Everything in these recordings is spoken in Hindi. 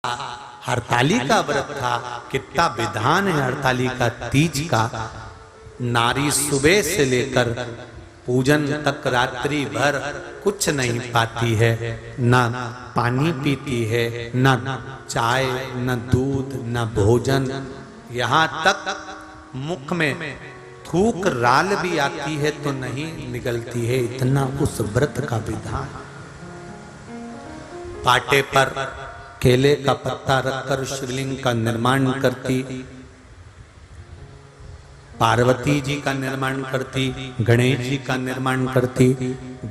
था, हरतालिका व्रत था। कितना विधान है हरतालिका तीज का। नारी सुबह से लेकर पूजन तक रात्रि भर कुछ नहीं पाती है, ना पानी पीती है, ना चाय, न दूध, न भोजन, यहाँ तक मुख में थूक राल भी आती है तो नहीं निकलती है। इतना उस व्रत का विधान। पाटे पर केले का पत्ता रखकर शिवलिंग का निर्माण करती, पार्वती जी का निर्माण करती, गणेश जी का निर्माण करती,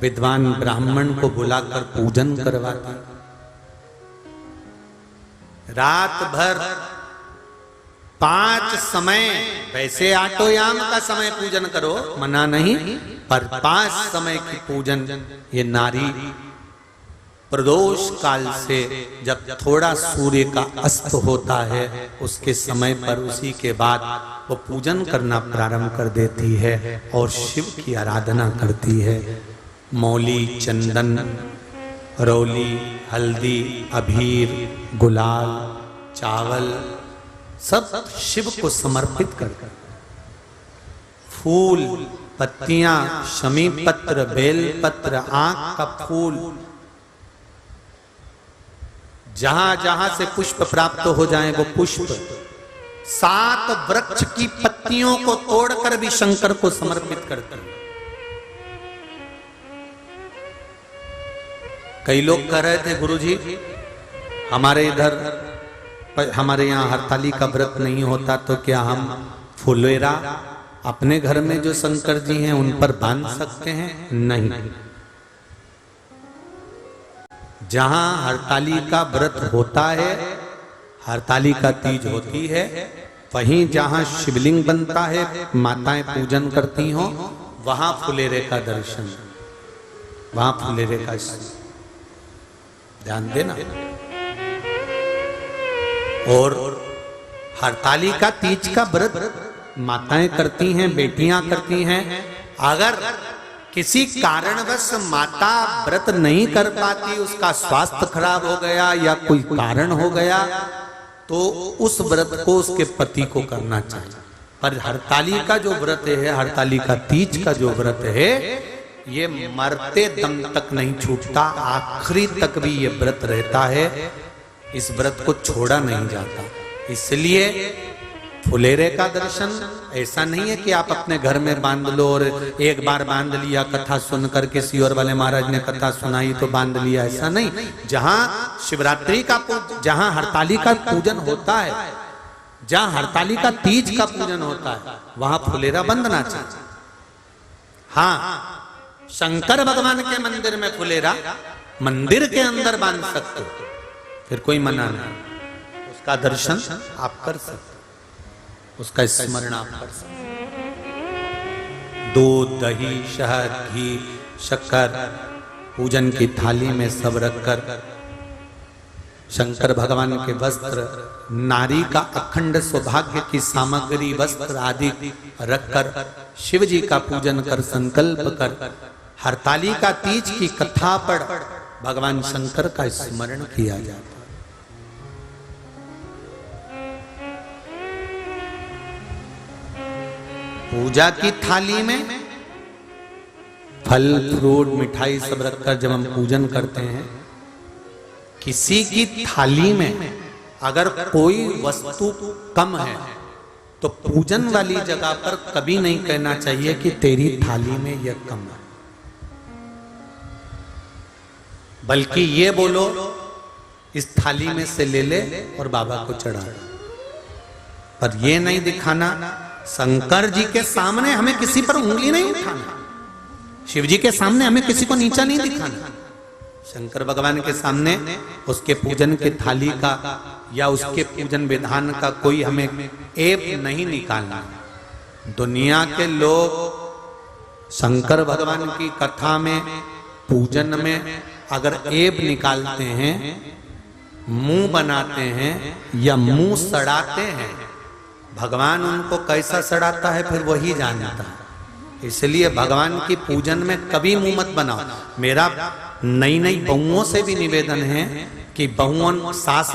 विद्वान ब्राह्मण को बुलाकर पूजन करवाती। रात भर 5 समय, वैसे आटोयाम का समय पूजन करो, मना नहीं, पर 5 समय की पूजन ये नारी प्रदोष काल से जब थोड़ा सूर्य का अस्त होता है उसके समय पर, उसी के बाद वो पूजन करना प्रारंभ कर देती है और शिव की आराधना करती है। मौली, चंदन, रौली, हल्दी, अबीर, गुलाल, चावल सब शिव को समर्पित कर, फूल, पत्तियां, शमी पत्र, बेल पत्र, आंख का फूल, जहां जहां से पुष्प प्राप्त हो जाए वो पुष्प, 7 वृक्ष की पत्तियों को तोड़कर भी शंकर को समर्पित करते हैं। कई लोग कह रहे थे गुरुजी हमारे इधर, हमारे यहाँ हरतालिका व्रत नहीं होता तो क्या हम फुलेरा अपने घर में जो शंकर जी हैं उन पर बांध सकते हैं? नहीं। जहां हरतालिका व्रत होता है, हरतालिका तीज होती है, वहीं जहां शिवलिंग बनता है, माताएं पूजन करती हों, वहां फुलेरे का दर्शन, वहां फुलेरे का ध्यान देना। और हरतालिका तीज का व्रत माताएं करती हैं, बेटियां करती हैं। अगर किसी कारणवश माता व्रत नहीं कर पाती, उसका स्वास्थ्य खराब हो गया या कोई कारण हो गया, तो उस व्रत को उसके पति को करना चाहिए। पर हरतालिका जो व्रत है, हरतालिका तीज का जो व्रत है, ये मरते दम तक नहीं छूटता, आखिरी तक भी ये व्रत रहता है। इस व्रत को छोड़ा नहीं जाता। इसलिए फुलेरे का दर्शन ऐसा नहीं है कि आप अपने घर में बांध लो और एक बार बांध लिया, कथा सुनकर किसी और वाले महाराज ने कथा सुनाई तो बांध लिया, ऐसा नहीं। जहां शिवरात्रि का, जहां हरतालिका पूजन होता है, जहां हरतालिका तीज का पूजन होता है, वहां फुलेरा बंधना चाहिए। हाँ, शंकर भगवान के मंदिर में फुलेरा मंदिर के अंदर बांध सकते हो, फिर कोई मना नहीं, उसका दर्शन आप कर सकते, उसका स्मरण आप कर सकते। दूध, दही, शहद, घी, शक्कर पूजन की थाली में सब रखकर शंकर भगवान के वस्त्र, नारी का अखंड सौभाग्य की सामग्री, वस्त्र आदि रखकर शिव जी का पूजन कर, संकल्प कर, हरतालिका तीज की कथा पढ़ भगवान शंकर का स्मरण किया जाता है। पूजा की थाली में फल, फ्रूट, मिठाई सब रखकर जब हम पूजन करते हैं, किसी की थाली में अगर कोई वस्तु कम है तो पूजन वाली जगह पर कभी नहीं कहना चाहिए कि तेरी थाली में यह कम है, बल्कि ये बोलो इस थाली में से ले ले और बाबा को चढ़ा। पर ये नहीं दिखाना, शंकर जी के सामने हमें किसी पर उंगली नहीं उठाना, शिव जी के सामने हमें किसी को नीचा नहीं दिखाना। शंकर भगवान के सामने उसके पूजन के थाली का या उसके पूजन विधान का कोई हमें ऐब नहीं निकालना। दुनिया के लोग शंकर भगवान की कथा में, पूजन में अगर ऐब निकालते हैं, मुंह बनाते हैं या मुंह सड़ाते हैं, भगवान उनको कैसा सड़ाता है फिर वही जानता है। इसलिए भगवान की पूजन में कभी मुंह मत बनाओ। मेरा नई नई बहुओं से भी निवेदन है कि बहुओं सास